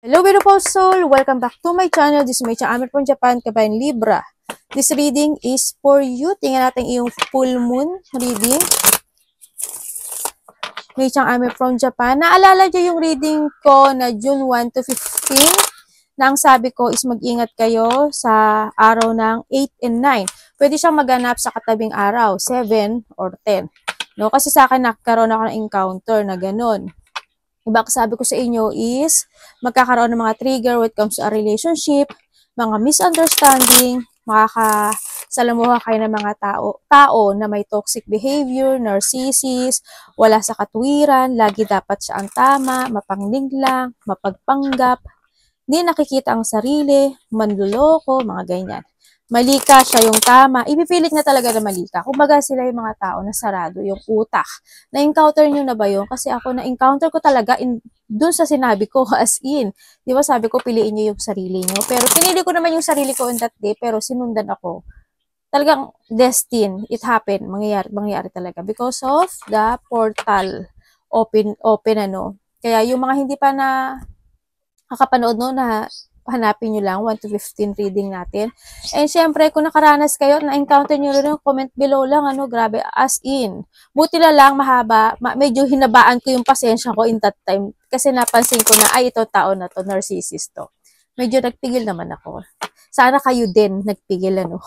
Hello beautiful soul! Welcome back to my channel. This is my channel from Japan, Kabayan Libra. This reading is for you. Tingnan natin yung full moon reading. May Ame from Japan. Naalala niyo yung reading ko na June 1 to 15? Na ang sabi ko is mag-ingat kayo sa araw ng 8 and 9. Pwede siyang maganap sa katabing araw, 7 or 10. No? Kasi sa akin nakakaroon ako ng encounter na ganun. Iba sabi ko sa inyo is magkakaroon ng mga trigger when it comes to a relationship, mga misunderstanding, makakasalamuha kayo ng mga tao na may toxic behavior, narcissist, wala sa katwiran, lagi dapat siya ang tama, mapanglinglang, mapagpanggap, hindi nakikita ang sarili, manluloko, mga ganyan. Mali ka, siya yung tama. Ipipilit na talaga na mali ka. Kumbaga sila yung mga tao na sarado, yung utak. Na-encounter nyo na ba yun? Kasi ako na-encounter ko talaga dun sa sinabi ko, as in. Di ba sabi ko, piliin nyo yung sarili nyo. Pero pinili ko naman yung sarili ko on that day, pero sinundan ako. Talagang destined. It happened. Mangyayari talaga. Because of the portal. Open ano. Kaya yung mga hindi pa na nakapanood no, na hanapin nyo lang, 1 to 15 reading natin. And syempre, kung nakaranas kayo, na-encounter nyo rin, comment below lang, ano, grabe, as in. Buti na lang, mahaba, medyo hinabaan ko yung pasensya ko in that time. Kasi napansin ko na, ay, ito tao na to, narcissist to. Medyo nagpigil naman ako. Sana kayo din nagpigil, ano.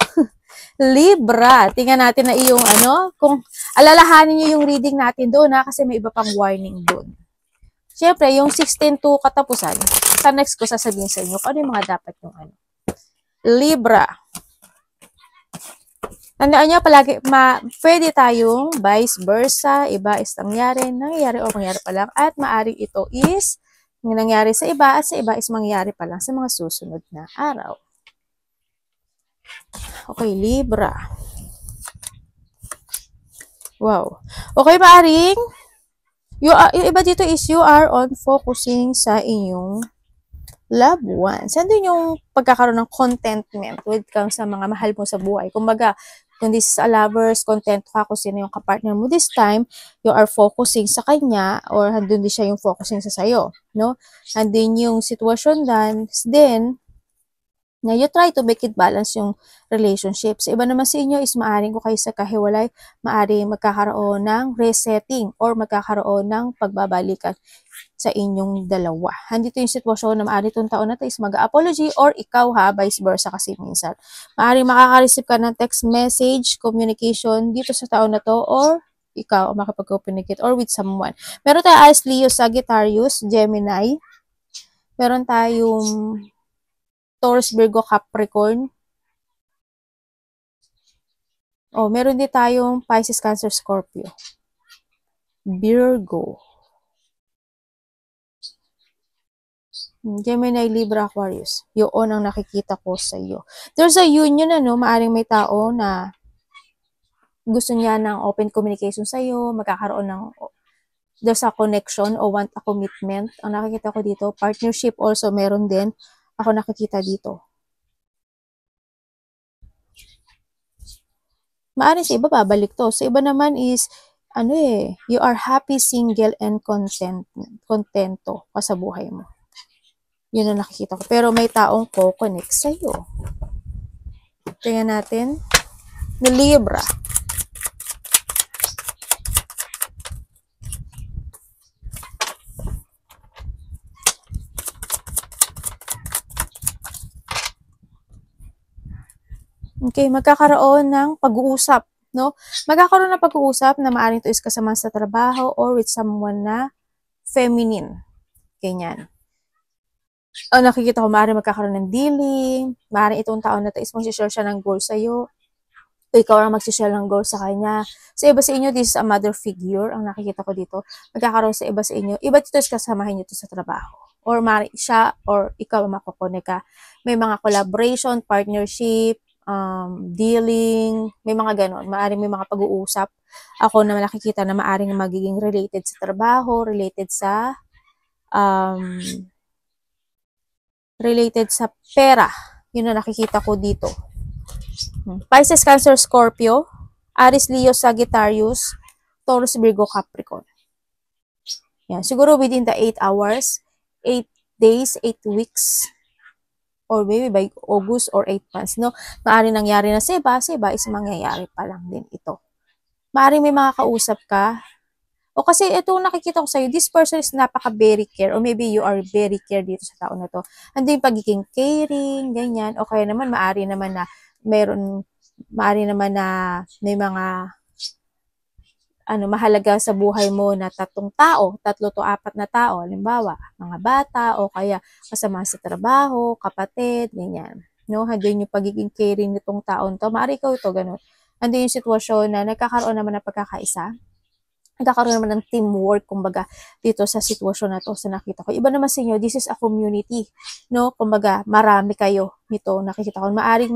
Libra, tingnan natin na iyong, ano, kung alalahanin nyo yung reading natin doon, ha, kasi may iba pang warning doon. Siyempre, yung 16 to katapusan, sa next ko sasabihin sa inyo kung ano yung mga dapat yung ano. Libra. Tandaan nyo, palagi, pwede tayong vice versa, iba is nangyari o mangyari pa lang, at maaring ito is nangyari sa iba at sa iba is mangyari pa lang sa mga susunod na araw. Okay, Libra. Wow. Okay, maaring yung iba dito is you are on focusing sa inyong loved ones. Andun yung pagkakaroon ng contentment with kang sa mga mahal mo sa buhay. Kumbaga, kung this is a lovers, content ka kung sino yung kapartner mo this time, you are focusing sa kanya or andun din siya yung focusing sa sayo. No? Andun yung sitwasyon then, na you try to make it balance yung relationships. Iba naman sa inyo is maaring kung kayo sa kahiwalay, maaring magkakaroon ng resetting or magkakaroon ng pagbabalikan sa inyong dalawa. Handito yung sitwasyon na maaring itong taon na ito is mag-apology or ikaw ha, vice versa kasi minsan. Maaring makaka-receive ka ng text message, communication dito sa taon na to or ikaw makapag-communicate or with someone. Meron tayo as Leo, Sagittarius, Gemini. Meron tayong Taurus, Virgo, Capricorn. Oh, meron din tayong Pisces, Cancer, Scorpio. Virgo. Gemini, Libra, Aquarius. Yun ang nakikita ko sa iyo. There's a union, ano, maaring may tao na gusto niya ng open communication sa iyo, magkakaroon ng there's a connection o want a commitment. Ang nakikita ko dito, partnership also meron din. Ako nakikita dito. Maaring sa iba babalik to. Sa iba naman is, ano you are happy, single, and contento ka sa buhay mo. Yun ang nakikita ko. Pero may taong co-connect sa'yo. Tingnan natin. The Libra. Okay, magkakaroon ng pag-uusap, no? Magkakaroon ng pag-uusap na maaaring ito is kasama sa trabaho or with someone na feminine. Ganyan. O nakikita ko, maaaring magkakaroon ng dealing, maaaring itong taon na ito is mag-share siya ng goal sa'yo, o ikaw ang mag-share ng goal sa kanya. Sa iba sa inyo, this is a mother figure, ang nakikita ko dito. Magkakaroon sa iba sa inyo, iba dito is kasamahin nyo ito sa trabaho. Or maaaring siya or ikaw ang makukunik ka. May mga collaboration, partnership, dealing, may mga ganon. Maaring may mga pag-uusap. Ako na nakikita na maaring magiging related sa trabaho, related sa pera. Yun na nakikita ko dito. Pisces, Cancer, Scorpio, Aries, Leo, Sagittarius, Taurus, Virgo, Capricorn. Yan. Siguro within the 8 hours, 8 days, 8 weeks, or maybe by August or 8 months, no? Maaari nangyari na sa iba is mangyayari pa lang din ito. Maaari may mga kausap ka, o kasi ito nakikita ko sa'yo, this person is napaka-very care, or maybe you are very care dito sa tao na to. Ando yung pagiging caring, ganyan, o kaya naman, maaari naman na may mga mahalaga sa buhay mo na 3 tao, 3 to 4 na tao, halimbawa, mga bata, o kaya kasama sa trabaho, kapatid, ganyan. No? Handun yung pagiging caring nitong taon to. Maaari ikaw ito, ganun. Handun yung sitwasyon na nagkakaroon naman ng pagkakaisa, nagkakaroon naman ng teamwork, kumbaga, dito sa sitwasyon na to, sa nakita ko. Iba naman sa inyo, this is a community, no? Kumbaga, marami kayo nito, nakikita ko. Maaari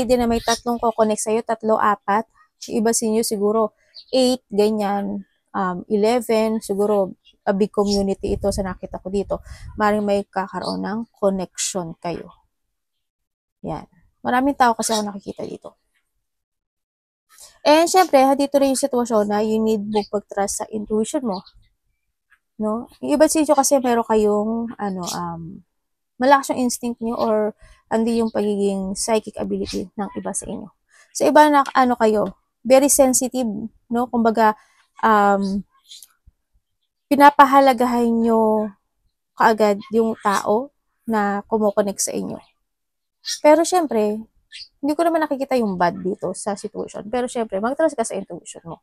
din na may 3 ko-connect sa'yo, 3, 4, iba sa inyo siguro 8, ganyan, 11, siguro a big community ito sa nakita ko dito. Maring may kakaroon ng connection kayo. Yan. Maraming tao kasi ako nakikita dito. And syempre, dito rin yung sitwasyon na you need mo pag-trust sa intuition mo. No? Yung iba sa inyo kasi meron kayong malakas yung instinct niyo or hindi yung pagiging psychic ability ng iba sa inyo. Sa iba na kayo, very sensitive, no? Kumbaga, pinapahalagahan nyo kaagad yung tao na kumukonek sa inyo. Pero syempre, hindi ko naman nakikita yung bad dito sa situation. Pero syempre, mag-trust ka sa intuition mo.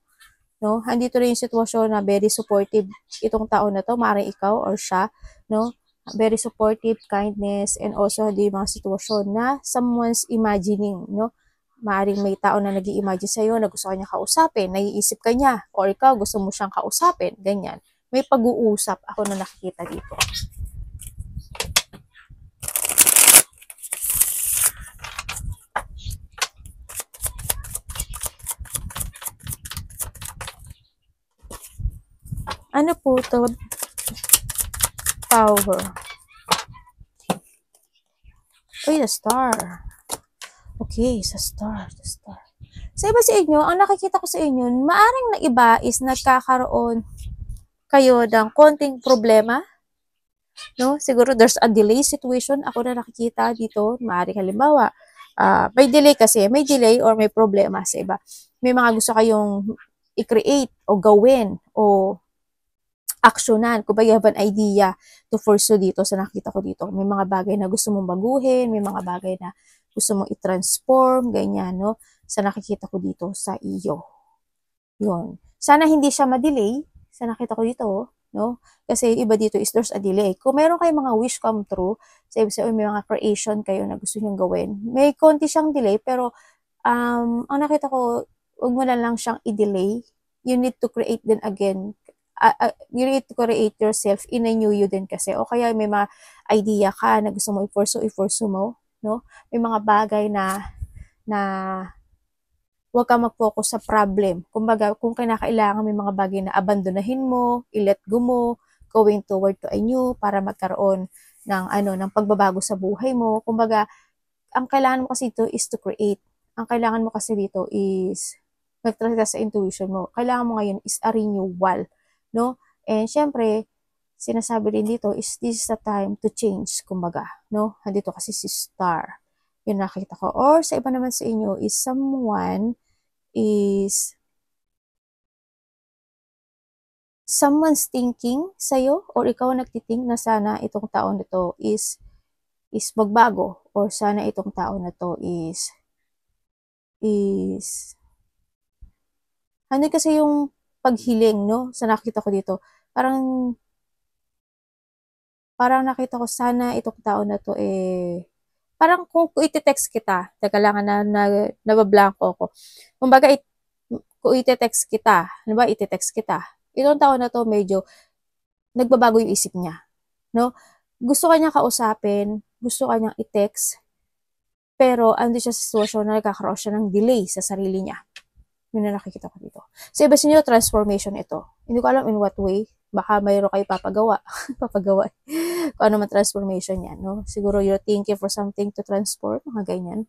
No? Andito rin yung sitwasyon na very supportive itong tao na to, maaaring ikaw or siya, no? Very supportive, kindness, and also di mga sitwasyon na someone's imagining, no? Maaring may tao na nag-i-imagine sa'yo na gusto kanya kausapin, naiisip ka niya, or ikaw gusto mo siyang kausapin, ganyan. May pag-uusap ako na nakikita dito. Ano po to? Power. Uy, the star. Okay, sa star, the star. Sa iba sa inyo, ang nakikita ko sa inyo, maaring na iba is nagkakaroon kayo ng konting problema. No? Siguro there's a delay situation. Ako na nakikita dito, maaring halimbawa, may delay kasi, may delay or may problema sa iba. May mga gusto kayong i-create o gawin o aksyonan. Kung ba you have an idea to pursue dito sa nakita ko dito. May mga bagay na gusto mong baguhin, may mga bagay na gusto mong i-transform, ganyan, no? Sa nakikita ko dito sa iyo. Yun. Sana hindi siya ma-delay sa nakita ko dito, no? Kasi iba dito is there's a delay. Kung meron kayong mga wish come true, sa ibig sabihin may mga creation kayo na gusto nyong gawin, may konti siyang delay, pero ang nakita ko, huwag mo na lang siyang i-delay. You need to create din again. You need to create yourself in a new you din kasi. O kaya may mga idea ka na gusto mo i-pursue mo, no? May mga bagay na huwag ka mag-focus sa problem. Kumbaga, kung kinakailangan may mga bagay na abandonahin mo, i-let go mo, going toward to a new para magkaroon ng ng pagbabago sa buhay mo. Kumbaga, ang kailangan mo kasi dito is to create. Ang kailangan mo kasi dito is mag-trust ka sa intuition mo. Kailangan mo ngayon is a renewal, no? And syempre, sinasabi din dito is this is the time to change, kumbaga, no? Nandito kasi si star. Yun nakita ko. Or sa iba naman sa inyo is someone's thinking sa'yo or ikaw nagtithink na sana itong tao na to is magbago or sana itong tao na to is ano kasi yung paghiling, no? Sa nakita ko dito. Parang nakita ko sana itong tao na to parang kung iti-text kita, teka lang na nabablanko ako. Kumbaga, kung iti-text kita, ano ba, iti-text kita, itong tao na to medyo nagbabago yung isip niya, no? Gusto kanya kausapin, gusto kanyang i-text, pero ando siya sa sitwasyon na nagkakaroon siya ng delay sa sarili niya. Yun na nakikita ko dito. Sa iba sa inyo, transformation ito. Hindi ko alam in what way. Baka mayroon kayo papagawa. Kung ano man transformation yan, no? Siguro you're thinking for something to transform, mga ganyan.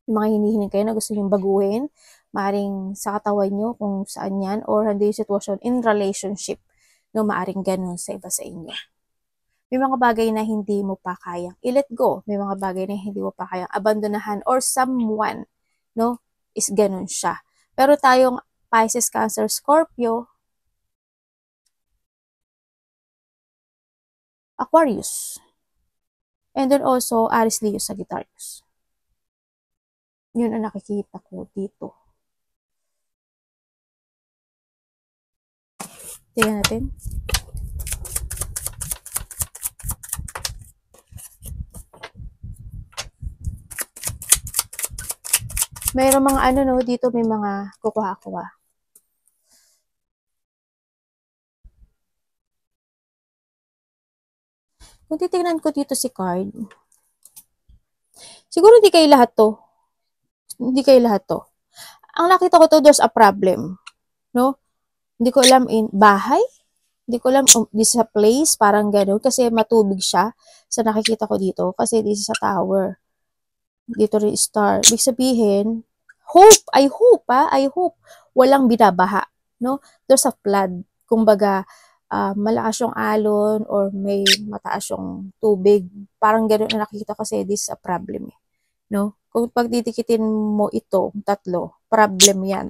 Yung mga hinihiling kayo na gusto nyo baguhin, maaring sa katawan nyo kung saan yan, or hindi yung sitwasyon in relationship, no? Maaring ganun sa iba sa inyo. May mga bagay na hindi mo pa kayang i-let go. May mga bagay na hindi mo pa kayang abandonahan or someone, no, is ganun siya. Pero tayong Pisces, Cancer, Scorpio, Aquarius, and then also Aries, Leo, Sagittarius. Yun ang nakikita ko dito. Tingnan natin. Mayroong mga ano no, dito may mga kukuha-kuha. Kung titignan ko dito si card, siguro hindi kayo lahat to. Hindi kayo lahat to. Ang nakita ko to, there's a problem. No? Hindi ko alam bahay. Hindi ko alam this is a place, parang gano'n. Kasi matubig siya sa nakikita ko dito. Kasi this is a tower. Dito rin star. Ibig sabihin, hope. I hope. Walang binabaha. No? There's a flood. Kumbaga, malakas yung alon or may mataas yung tubig. Parang gano'n na nakikita kasi this is a problem. No? Kung pagdidikitin mo ito, tatlo, problem yan.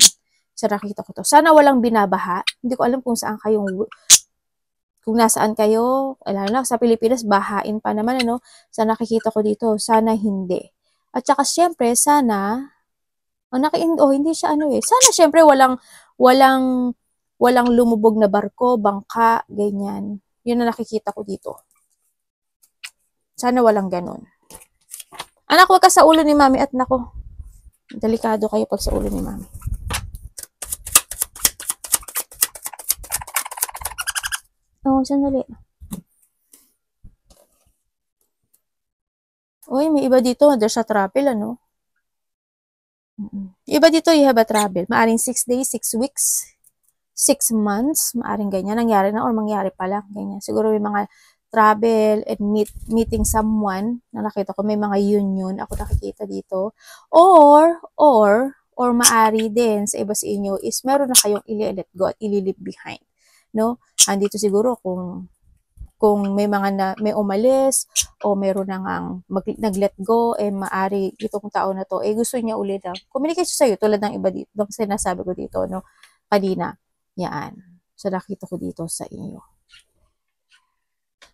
Sa nakita ko to. Sana walang binabaha. Hindi ko alam kung saan kayong, kung nasaan kayo, alam na, sa Pilipinas, bahain pa naman, ano, sa nakikita ko dito, sana hindi. At saka, syempre, sana, hindi siya, sana, syempre, walang lumubog na barko, bangka, ganyan. Yun na nakikita ko dito. Sana walang ganun. Anak, wag ka sa ulo ni mami at nako, delikado kayo pag sa ulo ni mami. Sandali. Uy, may iba dito. There's a travel, ano? Iba dito, you have a travel. Maaring 6 days, 6 weeks, 6 months. Maaring ganyan. Nangyari na or mangyari pa lang. Ganyan. Siguro may mga travel and meeting someone na nakita ko. May mga union. Ako nakikita dito. Or maari din sa iba sa inyo is meron na kayong i-let go at i-leave behind. No? Andito siguro kung may mga may umalis o meron na ngang nag-let go, maari itong tao na to, gusto niya ulit na communication sa'yo tulad ng iba dito, ng sinasabi ko dito, no, kanina. Yan. So, nakita ko dito sa inyo.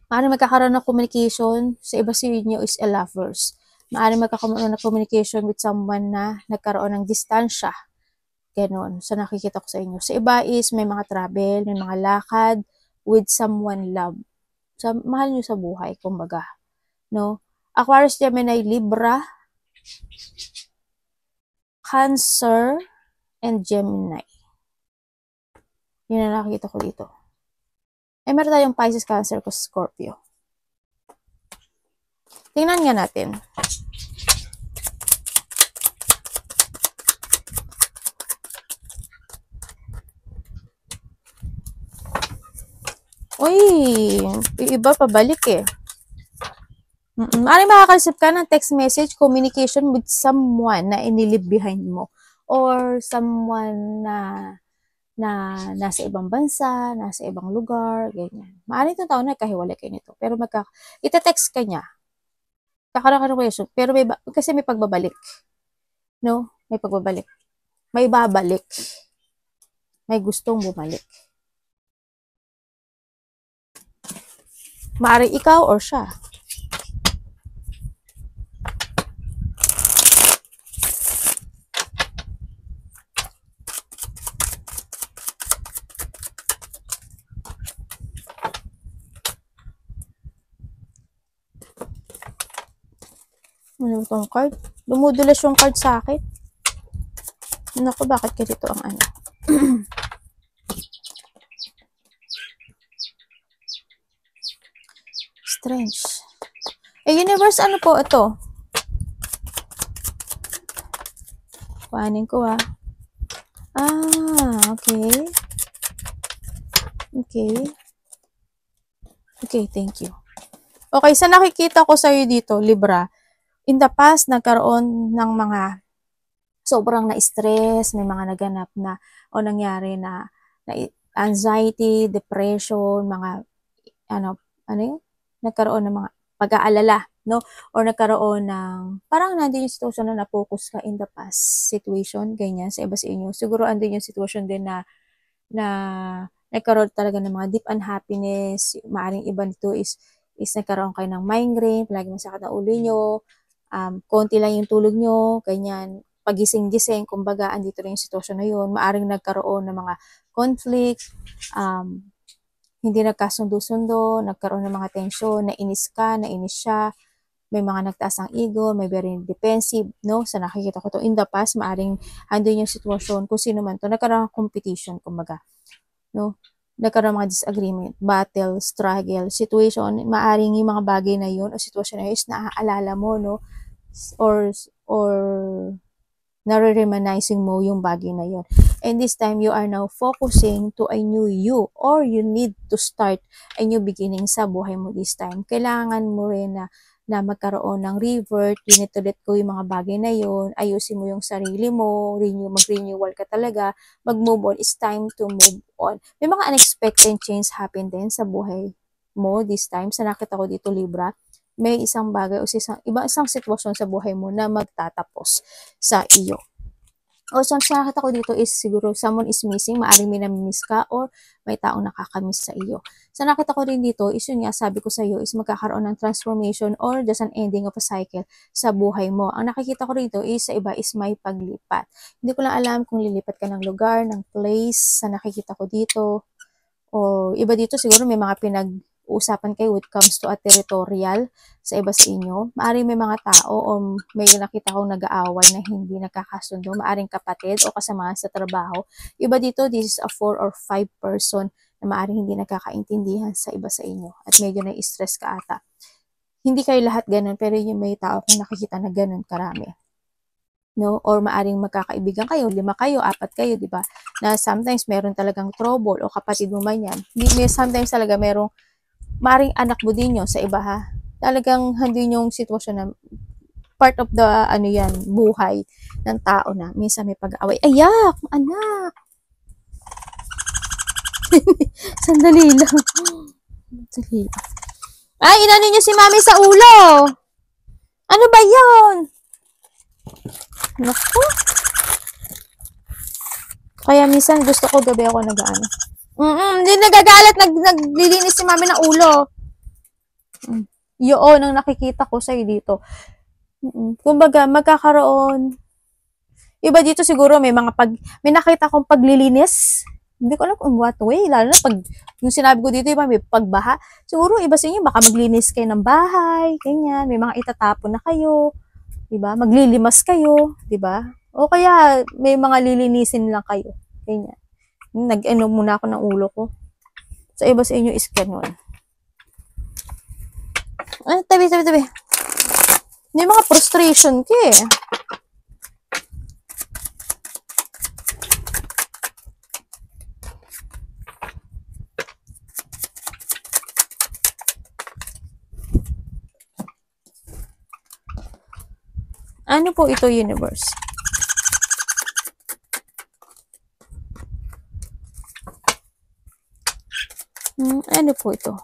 Maari magkakaroon ng communication sa iba sa inyo is a lovers. Maari magkakaroon ng communication with someone na nagkaroon ng distansya. Ganon. So, nakikita ko sa inyo. Sa iba is may mga travel, may mga lakad with someone love. Sa mahal nyo sa buhay, kumbaga. No? Aquarius, Gemini, Libra, Cancer, and Gemini. Yun na nakikita ko dito. Meron tayong Pisces, Cancer, Scorpio. Tingnan nga natin. Uy, iba pabalik eh. Maaaring makakareceive ka ng text message, communication with someone na inilib behind mo. Or someone na nasa ibang bansa, nasa ibang lugar, ganyan. Maaaring itong tao na kahiwalay kayo nito. Pero ita-text ka niya. Kakaroon ka ng pero kasi may pagbabalik. No? May pagbabalik. May babalik. May gustong bumalik. Maaaring ikaw or siya. Ano itong card? Dumudulas yung card sa akin. Naku, bakit ganito ang ano? Strange. Universe, ano po ito? Kuhanin ko okay. Okay, thank you. Okay, sa nakikita ko sa'yo dito, Libra, in the past, nagkaroon ng mga sobrang na-stress, may mga naganap na o nangyari na anxiety, depression, mga ano yun? nagkaroon ng mga pag-aalala, no? Or nagkaroon ng, parang nandun yung sitwasyon na na-focus ka in the past situation, ganyan, sa iba sa inyo. Siguro andun yung sitwasyon din na nagkaroon talaga ng mga deep unhappiness. Maaring iba nito is nagkaroon kayo ng migraine, palagi masakit ang ulo nyo, konti lang yung tulog nyo, ganyan, pagising-gising, kumbaga, andito rin yung sitwasyon na yun. Maaring nagkaroon ng mga conflict, hindi nagkasundo-sundo, nagkaroon ng mga tensyon, nainis ka, nainis siya, may mga nagtaas ang ego, may very defensive, no? Sa nakikita ko to in the past, maaring andun yung sitwasyon, kung sino man to, nagkaroon ng competition, kumbaga, no? Nagkaroon ng mga disagreement, battle, struggle, situation, maaring yung mga bagay na yun, o sitwasyon na yun, is naaalala mo, no? Or nare-reminiscing mo yung bagay na yun. And this time, you are now focusing to a new you, or you need to start a new beginning sa buhay mo this time. Kailangan mo rin na magkaroon ng revert, you need to let go yung mga bagay na yun, ayusin mo yung sarili mo, mag-renewal ka talaga, mag-move on, it's time to move on. May mga unexpected change happen din sa buhay mo this time. Sa nakita ko dito, Libra, may isang bagay o isang sitwasyon sa buhay mo na magtatapos sa iyo. O sa nakita ko dito is siguro someone is missing, maaaring may namimiss ka or may taong nakakamiss sa iyo. Sa nakita ko rin dito is yun nga, sabi ko sa iyo is magkakaroon ng transformation or just an ending of a cycle sa buhay mo. Ang nakikita ko rito is sa iba is may paglipat. Hindi ko lang alam kung lilipat ka ng lugar, ng place, sa nakikita ko dito. O iba dito siguro may mga usapan kayo when it comes to a territorial sa iba sa inyo. Maaring may mga tao o may nakita kong nag-aaway na hindi nakakasundo, maaring kapatid o kasama sa trabaho. Iba dito, this is a 4 or 5 person na maaring hindi nagkakaintindihan sa iba sa inyo at medyo na-stress ka ata. Hindi kayo lahat ganun, pero yung may tao kung nakikita na ganun karami. No? Or maaring magkakaibigan kayo, 5 kayo, 4 kayo, di ba? Na sometimes meron talagang trouble o kapatid mo man yan. Sometimes talaga maring anak mo din yun sa iba ha. Talagang handin yung sitwasyon na part of the buhay ng tao na minsan may pag-aaway. Ayak! Anak! Sandali lang. Sandali lang. Ay, inano niyo si mami sa ulo! Ano ba yun? Naku. Kaya minsan gusto ko gabi ako nag-ano. Hindi nagagalit, naglilinis si mami ng ulo. Yun ang nakikita ko sa'yo dito. Kumbaga, magkakaroon. Iba dito siguro may nakita akong paglilinis. Hindi ko alam kung what way. Lalo na yung sinabi ko dito, iba may pagbaha. Siguro iba sa inyo, baka maglinis kayo ng bahay, ganyan. May mga itatapon na kayo. Diba? Maglilimas kayo. Diba? O kaya, may mga lilinisin lang kayo. Ganyan. Nag-ano muna ako ng ulo ko. Sa iba sa inyo is ganun. Tabi. May mga frustration ka eh. Ano po ito, universe? Ano po ito?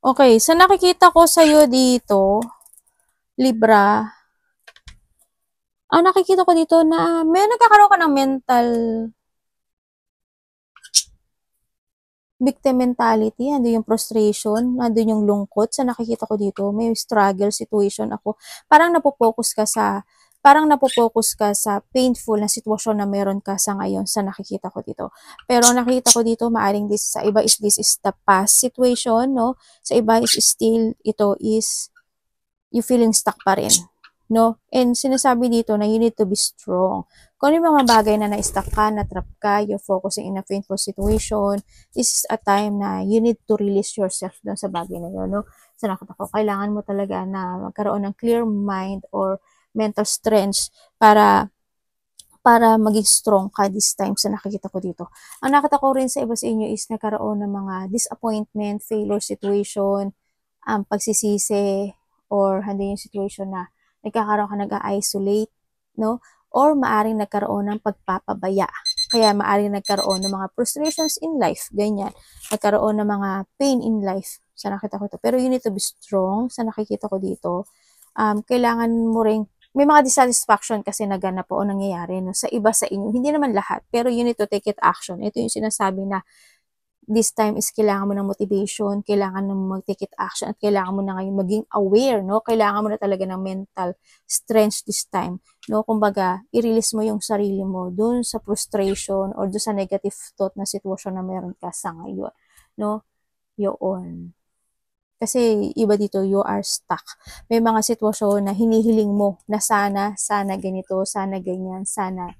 Okay, so nakikita ko sa'yo dito, Libra, ang nakikita ko dito na may nagkakaroon ka ng mental victim mentality, andun yung frustration, andun yung lungkot. Sa nakikita ko dito, may struggle situation ako. Parang napopokus ka sa painful na sitwasyon na meron ka sa ngayon sa nakikita ko dito. Pero nakikita ko dito, maaring sa iba is this is the past situation, no? Sa iba is still, ito is you feeling stuck pa rin, no? And sinasabi dito na you need to be strong. Kung ano yung mga bagay na na-stuck ka, na-trap ka, you're focusing in a painful situation, this is a time na you need to release yourself doon sa bagay na yun, no? So nakita ko, kailangan mo talaga na magkaroon ng clear mind or mental strength para maging strong ka this time sa nakikita ko dito. Ang nakita ko rin sa iba sa inyo is nagkaroon ng mga disappointment, failure situation, pagsisisi, or hindi yung situation na nagkakaroon ka nag-isolate, no? Or maaring nagkaroon ng pagpapabaya Kaya maaaring nagkaroon ng mga frustrations in life, ganyan. Nagkaroon ng mga pain in life. Sa nakita ko to. Pero you need to be strong. Sa nakikita ko dito, kailangan mo rin, may mga dissatisfaction kasi naganap o nangyayari no, sa iba sa inyo. Hindi naman lahat, pero you need to take it action. Ito yung sinasabi na this time is kailangan mo ng motivation, kailangan mo mag-take it action, at kailangan mo na ngayon maging aware, no? Kailangan mo na talaga ng mental strength this time, no? Kumbaga, i-release mo yung sarili mo dun sa frustration or dun sa negative thought na sitwasyon na meron ka sa ngayon, no? Yun. Kasi iba dito, you are stuck. May mga sitwasyon na hinihiling mo na sana ganito, sana ganyan, sana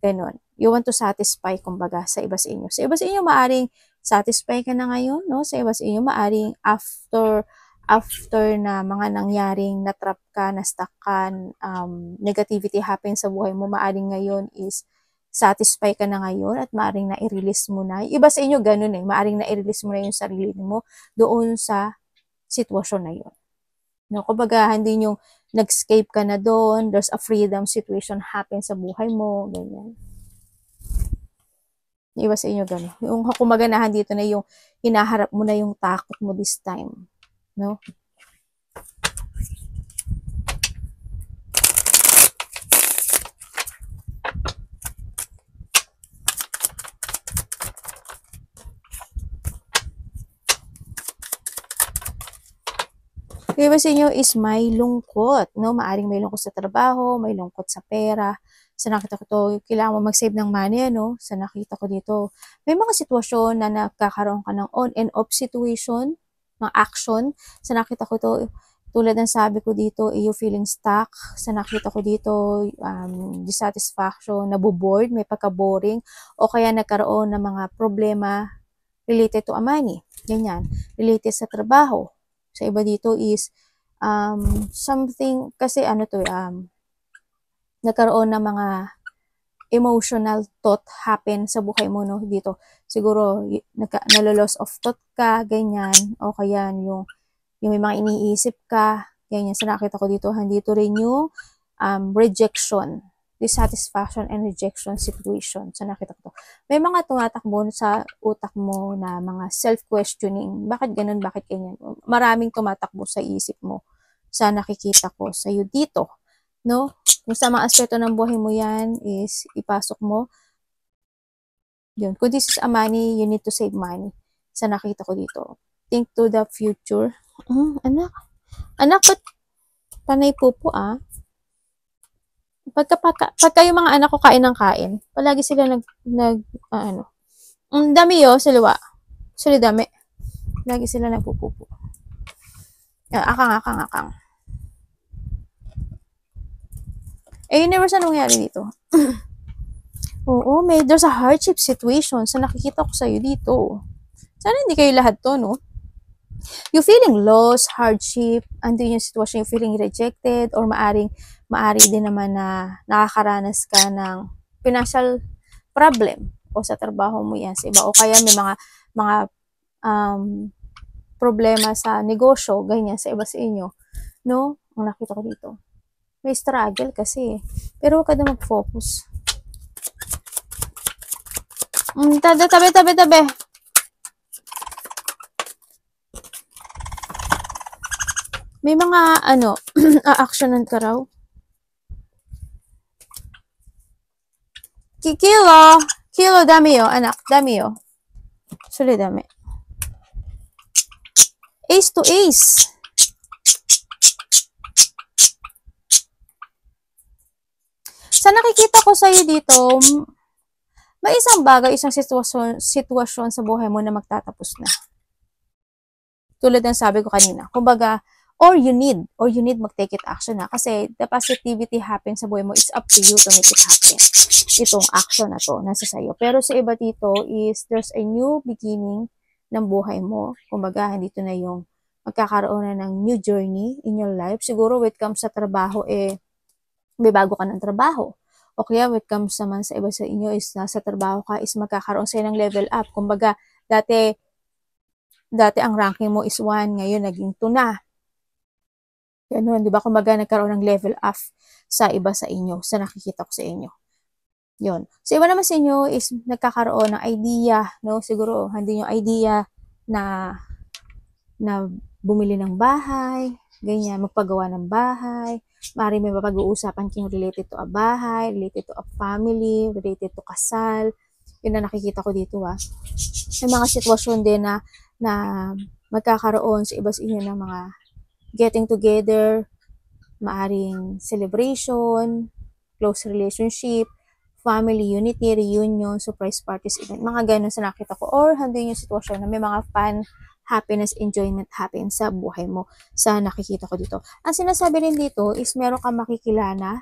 ganon. You want to satisfy, kumbaga, sa iba sa inyo. Sa iba sa inyo, maaring satisfy ka na ngayon, no? Sa iba sa inyo, maaring after na mga nangyaring natrap ka, na-stuck ka, negativity happens sa buhay mo, maaring ngayon is satisfy ka na ngayon at maaring na-release mo na. Iba sa inyo, ganun eh. Maaring na-release mo na yung sarili mo doon sa sitwasyon na yun. No, kumbaga, hindi yung nag-escape ka na doon, there's a freedom situation happen sa buhay mo, ganyan. Iba sa inyo, ganun. Yung kumaganahan dito na yung hinaharap mo na yung takot mo this time. No? Iba sa inyo is may lungkot, no? Maaring may lungkot sa trabaho, may lungkot sa pera. Sa nakita ko to, kailangan mo mag-save ng money, no? Sa nakita ko dito, may mga sitwasyon na nagkakaroon ka ng on and off situation, ng action. Sa nakita ko to, tulad ng sabi ko dito, you feeling stuck. Sa nakita ko dito, dissatisfaction, nabobored, may pagka-boring, o kaya nagkaroon ng mga problema related to money. Ganyan. Related sa trabaho. Sa iba dito is something, kasi ano to, nagkaroon ng mga emotional thought happen sa buhay mo, no? Dito, siguro, nalo-loss of thought ka, ganyan, o kaya yung may mga iniisip ka, ganyan. Sa nakita ko dito, handito rin yung rejection, dissatisfaction and rejection situation. Sa nakita ko to. May mga tumatakbo sa utak mo na mga self-questioning. Bakit ganun? Bakit ganyan? Maraming tumatakbo sa isip mo sa nakikita ko sa'yo dito. No? Kung sa mga aspeto ng buhay mo yan is ipasok mo. Yun. Kung this is a money, you need to save money. Sa nakita ko dito. Think to the future. Anak, ba't panay pupo Pagka yung mga anak ko kain ng kain, palagi sila dami siliwa. Sili dami. Lagi sila nagpupupo. Akang. Universe, anong nangyari dito? Oo, there's a hardship situation sa nakikita ko sa'yo dito. Sana hindi kayo lahat to, no? You feeling lost, hardship, andun yung sitwasyon, yung feeling rejected, or maari din naman na nakakaranas ka ng financial problem o sa trabaho mo yan sa iba, o kaya may mga problema sa negosyo, ganyan, sa iba sa inyo, no? Ang nakita ko dito. May struggle kasi, pero huwag ka na mag-focus. Tabi. May mga, a-actionan ka raw. Kilo, dami anak, dami Suli dami. Ace to ace. Sa nakikita ko sa'yo dito, may isang bagay, isang sitwasyon sa buhay mo na magtatapos na. Tulad ng sabi ko kanina. Kumbaga, or you need mag-take it action na. Kasi the positivity happens sa buhay mo, it's up to you to make it happen. Itong action na to, nasa sayo. Pero sa iba dito is, there's a new beginning ng buhay mo. Kumbaga, dito na yung magkakaroon na ng new journey in your life. Siguro, when it comes sa trabaho, may bago ka ng trabaho. O kaya, when it comes naman sa iba sa inyo is, nasa trabaho ka, is magkakaroon sa'yo ng level up. Kumbaga, dati ang ranking mo is 1, ngayon naging 2 na. Ganun, di ba? Kumbaga, nagkaroon ng level up sa iba sa inyo, sa nakikita ko sa inyo. Yun. So, iba naman sa inyo is nagkakaroon ng idea, no? Siguro, hindi yung idea na bumili ng bahay, ganyan, magpagawa ng bahay. Maaaring may mapag-uusapan kayong related to a bahay, related to a family, related to kasal. Yun na nakikita ko dito, May mga sitwasyon din na magkakaroon sa iba sa inyo ng mga getting together, maaring celebration, close relationship, family unity, reunion, surprise parties, event, mga ganun sa nakita ko. Or handin yung sitwasyon na may mga fun, happiness, enjoyment happen sa buhay mo sa nakikita ko dito. Ang sinasabi rin dito is meron kang makikilala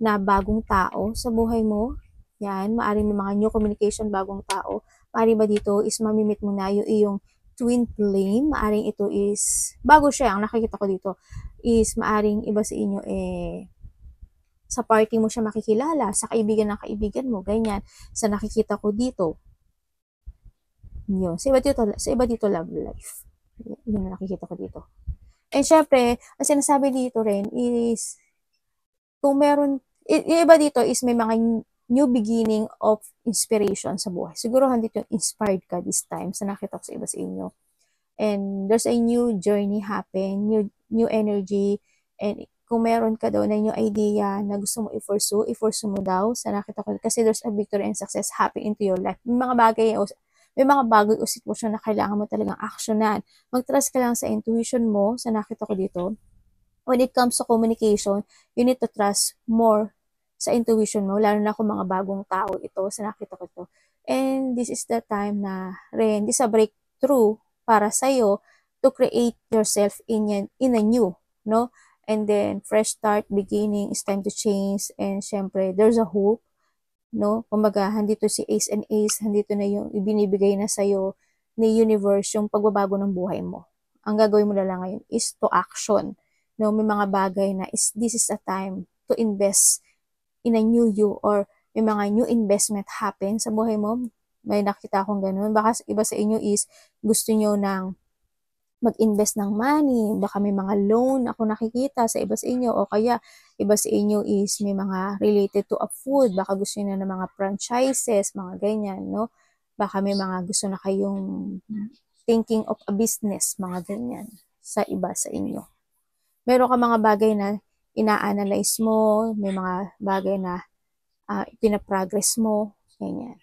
na bagong tao sa buhay mo. Yan, maaaring may mga new communication, bagong tao. Maaaring ba dito is mamimit mo na yung iyong twin flame. Maaaring ito is, bago siya, ang nakikita ko dito, is maaaring iba sa inyo sa party mo siya makikilala, sa kaibigan ng kaibigan mo, ganyan. Sa nakikita ko dito. Yun. Sa iba dito love life. Yun ang nakikita ko dito. And syempre, ang sinasabi dito rin is, kung meron, yung iba dito is may mga new beginning of inspiration sa buhay. Siguro handito yung inspired ka this time sa nakita ko sa iba sa inyo. And there's a new journey happen, new energy, and kung meron ka daw na new idea na gusto mo i-pursue mo daw sa nakita ko kasi there's a victory and success happen into your life. May mga bagay o sitwasyon na kailangan mo talagang aksyonan. Mag-trust ka lang sa intuition mo sa nakita ko dito. When it comes to communication, you need to trust more sa intuition mo, lalo na kung mga bagong tao ito sa nakita ko to. And this is the time na rin, this is a breakthrough para sa'yo to create yourself in a new, no? And then, fresh start, beginning, it's time to change. And syempre, there's a hope, no? Kumbaga, handito si Ace and Ace, handito na yung ibinibigay na sa'yo ni universe yung pagbabago ng buhay mo. Ang gagawin mo na lang ngayon is to action. No, may mga bagay na this is a time to invest in a new you or may mga new investment happen sa buhay mo. May nakita akong ganun. Baka iba sa inyo is gusto nyo ng mag-invest ng money, baka may mga loan ako nakikita sa iba sa inyo, o kaya iba sa inyo is may mga related to a food, baka gusto niyo na ng mga franchises, mga ganyan, no? Baka may mga gusto na kayong thinking of a business, mga ganyan, sa iba sa inyo. Meron ka mga bagay na ina-analyze mo, may mga bagay na pinaprogress mo, ganyan.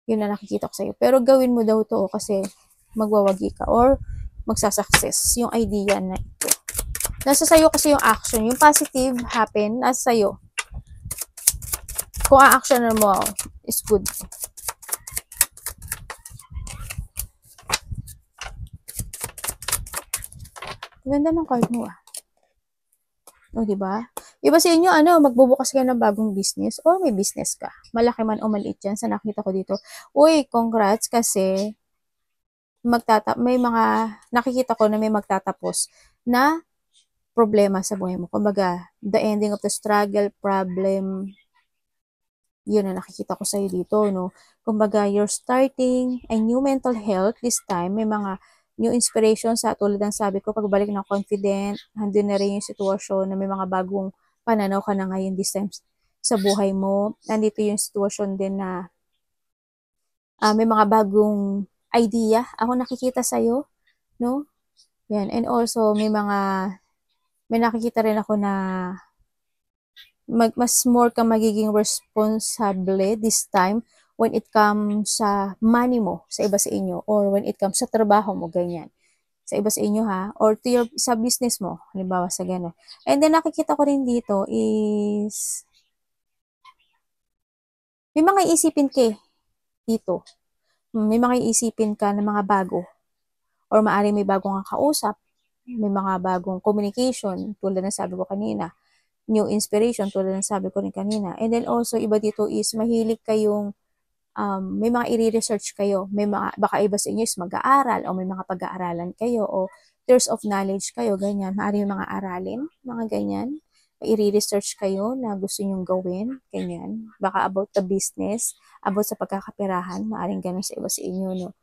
Yun na nakikita ko sa'yo. Pero gawin mo daw to kasi magwawagi ka or magsasucess yung idea na ito. Nasa sayo kasi yung action. Yung positive happen, nasa sayo. Kung a-action mo is good. Ganda ng card mo O, diba? Iba sa inyo, magbubukas ka ng bagong business or may business ka. Malaki man o maliit yan sa nakita ko dito. Uy, congrats kasi may mga nakikita ko na may magtatapos na problema sa buhay mo. Kumbaga, the ending of the struggle, problem, yun na nakikita ko sa'yo dito, no? Kumbaga, you're starting a new mental health this time. May mga new inspiration sa tulad ng sabi ko, pagbalik ng confident, handun na rin yung sitwasyon na may mga bagong pananaw ka na ngayon this time sa buhay mo. Nandito yung sitwasyon din na may mga bagong idea ako nakikita sa'yo, no? Yan. And also, may nakikita rin ako na mas more kang magiging responsable this time when it comes sa money mo, sa iba sa inyo, or when it comes sa trabaho mo, ganyan. Sa iba sa inyo or to sa business mo, halimbawa sa gano'n. And then nakikita ko rin dito is may mga iisipin ka dito. May mga iisipin ka na mga bago. Or maaari may bagong kausap. May mga bagong communication, tulad ng sabi ko kanina. New inspiration, tulad ng sabi ko rin kanina. And then also, iba dito is mahilig kayong, may mga i-research kayo. Baka iba sa inyo is mag-aaral, o may mga pag-aaralan kayo, o thirst of knowledge kayo, ganyan. Maaari yung mga aralin, mga ganyan. May i-research kayo na gusto nyong gawin, ganyan. Baka about the business, about sa pagkakapirahan, maaaring ganun sa iba sa inyo, no?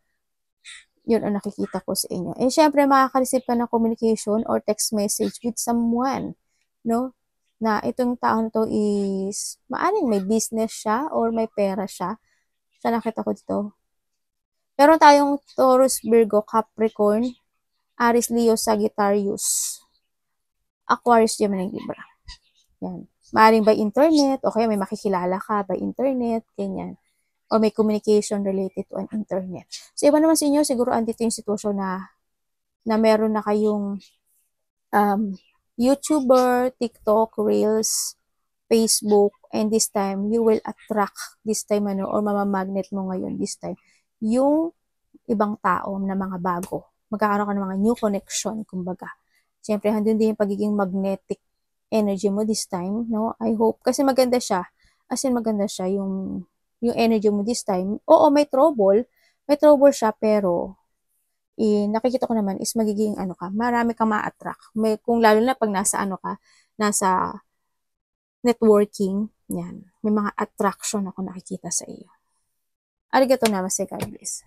Yun ang nakikita ko sa inyo. And syempre, makaka-receive ka ng communication or text message with someone, no? na itong taon to is maaring may business siya or may pera siya. Sa nakita ko dito. Meron tayong Taurus, Virgo, Capricorn, Aries, Leo, Sagittarius, Aquarius, Gemini, Libra. Yan. Maaring by internet, o kaya may makikilala ka by internet, ganyan. O may communication related to an internet. So, iba naman sa inyo, siguro andito yung sitwasyon na meron na kayong YouTuber, TikTok, Reels, Facebook, and this time, you will attract this time, or mamamagnet mo ngayon this time, yung ibang tao na mga bago. Magkakaroon ka ng mga new connection, kumbaga. Siyempre, handun din yung pagiging magnetic energy mo this time, no? I hope. Kasi maganda siya. As in, maganda siya yung energy mo this time. Oo, may trouble. May trouble siya, pero nakikita ko naman is magiging marami kang ma-attract. Kung lalo na pag nasa networking, yan. May mga attraction ako nakikita sa iyo. Arigato namaste, God bless.